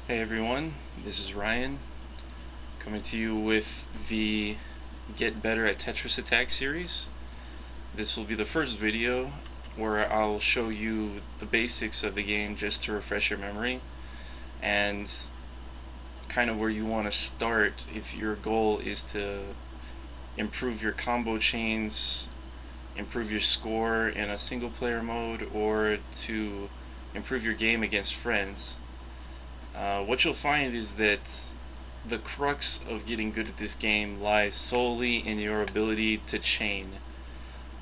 Hey everyone, this is Ryan coming to you with the Get Better at Tetris Attack series. This will be the first video where I'll show you the basics of the game just to refresh your memory and kind of where you want to start if your goal is to improve your combo chains, improve your score in a single player mode, or to improve your game against friends. What you'll find is that the crux of getting good at this game lies solely in your ability to chain.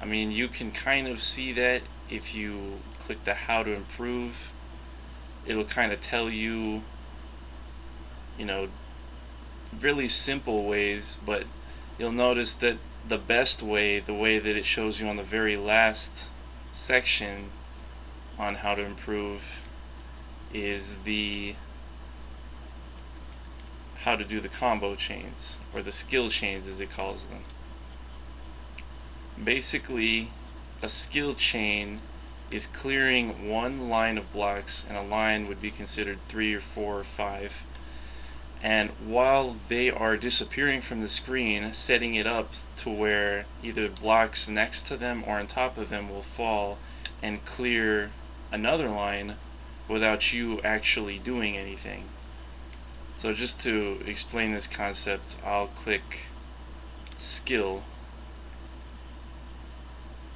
I mean, you can kind of see that if you click the how to improve. It'll kind of tell you, you know, really simple ways, but you'll notice that the best way, the way that it shows you on the very last section on how to improve, is the how to do the combo chains, or the skill chains as it calls them. Basically, a skill chain is clearing one line of blocks, and a line would be considered 3 or 4 or 5. And while they are disappearing from the screen, setting it up to where either blocks next to them or on top of them will fall and clear another line without you actually doing anything. So just to explain this concept, I'll click skill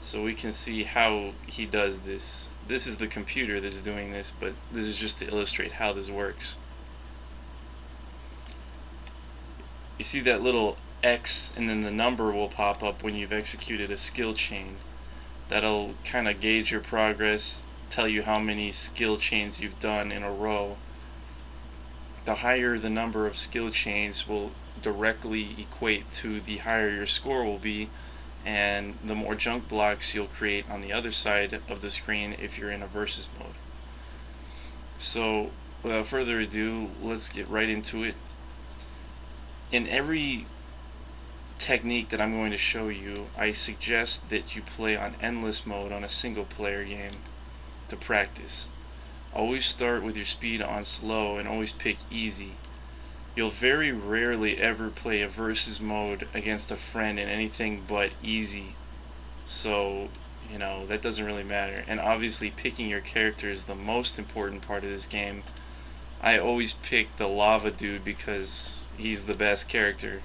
so we can see how he does this. This is the computer that's doing this, but this is just to illustrate how this works. You see that little X and then the number will pop up when you've executed a skill chain. That'll kind of gauge your progress, tell you how many skill chains you've done in a row. The higher the number of skill chains will directly equate to the higher your score will be, and the more junk blocks you'll create on the other side of the screen if you're in a versus mode. So without further ado, let's get right into it. In every technique that I'm going to show you, I suggest that you play on endless mode on a single player game to practice. Always start with your speed on slow and always pick easy. You'll very rarely ever play a versus mode against a friend in anything but easy. So, that doesn't really matter. And obviously picking your character is the most important part of this game. I always pick the lava dude because he's the best character.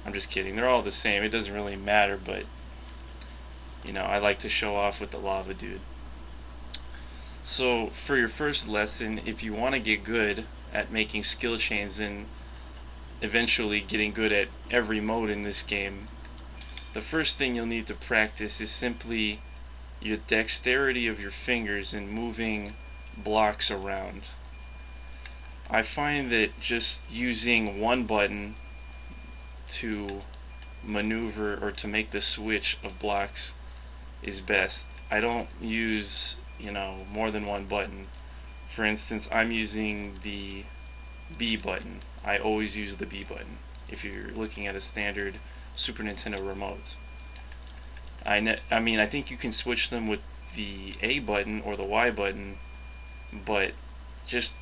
I'm just kidding. They're all the same. It doesn't really matter, but I like to show off with the lava dude. So for your first lesson, if you want to get good at making skill chains and eventually getting good at every mode in this game, the first thing you'll need to practice is simply your dexterity of your fingers in moving blocks around. I find that just using one button to maneuver or to make the switch of blocks is best. I don't use more than one button. For instance, I'm using the B button. I always use the B button if you're looking at a standard Super Nintendo remote. I think you can switch them with the A button or the Y button, but just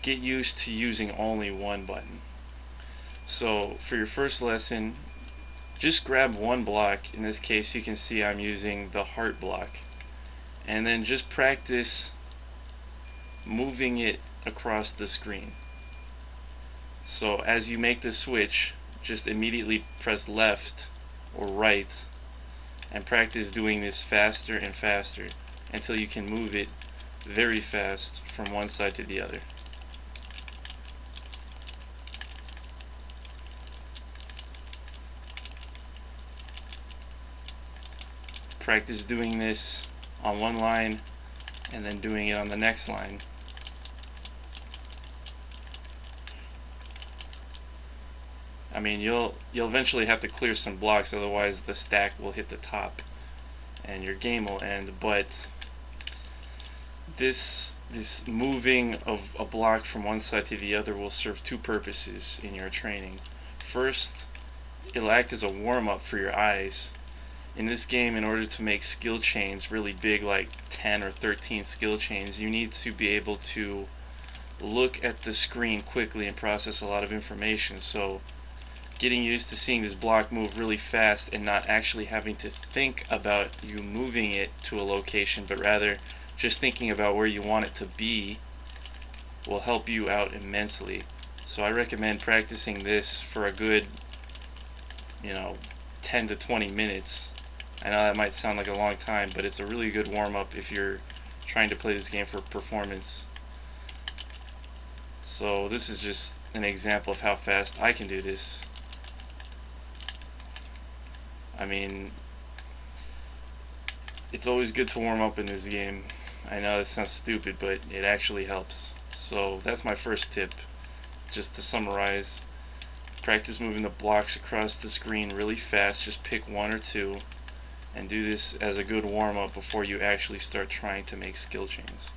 get used to using only one button. So for your first lesson, just grab one block. In this case, you can see I'm using the heart block. And then just practice moving it across the screen. So as you make the switch, just immediately press left or right and practice doing this faster and faster until you can move it very fast from one side to the other. Practice doing this on one line and then doing it on the next line. You'll eventually have to clear some blocks, otherwise the stack will hit the top and your game will end. But this moving of a block from one side to the other will serve two purposes in your training. First, it'll act as a warm-up for your eyes. In this game, in order to make skill chains really big, like 10 or 13 skill chains, you need to be able to look at the screen quickly and process a lot of information. So getting used to seeing this block move really fast and not actually having to think about you moving it to a location, but rather just thinking about where you want it to be, will help you out immensely. So I recommend practicing this for a good, 10 to 20 minutes. I know that might sound like a long time, but it's a really good warm-up if you're trying to play this game for performance. So this is just an example of how fast I can do this. I mean, it's always good to warm up in this game. I know that sounds stupid, but it actually helps. So that's my first tip. Just to summarize, practice moving the blocks across the screen really fast. Just pick one or two and do this as a good warm-up before you actually start trying to make skill chains.